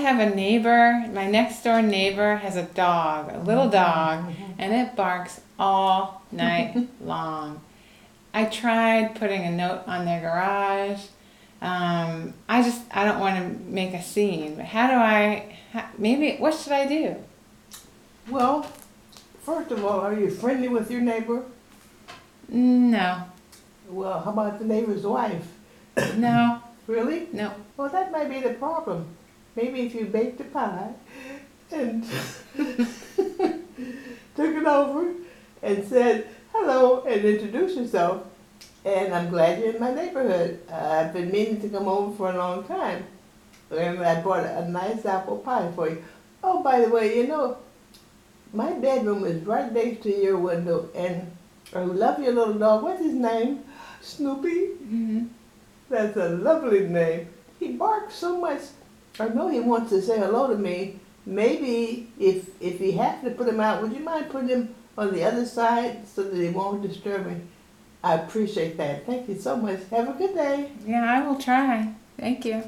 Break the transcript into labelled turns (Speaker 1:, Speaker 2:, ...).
Speaker 1: have a neighbor. My next door neighbor has a dog, a little dog, and it barks all night long. I tried putting a note on their garage. I don't want to make a scene, but maybe, what should I do?
Speaker 2: Well, first of all, are you friendly with your neighbor?
Speaker 1: No.
Speaker 2: Well, how about the neighbor's wife?
Speaker 1: No.
Speaker 2: Really?
Speaker 1: No.
Speaker 2: Well, that might be the problem. Maybe if you baked a pie and took it over and said hello and introduced yourself, and I'm glad you're in my neighborhood. I've been meaning to come over for a long time. And I brought a nice apple pie for you. Oh, by the way, you know, my bedroom is right next to your window, and I love your little dog. What's his name? Snoopy?
Speaker 1: Mm-hmm.
Speaker 2: That's a lovely name. He barks so much. I know he wants to say hello to me. Maybe if you have to put him out, would you mind putting him on the other side so that he won't disturb me? I appreciate that. Thank you so much. Have a good day.
Speaker 1: Yeah, I will try. Thank you.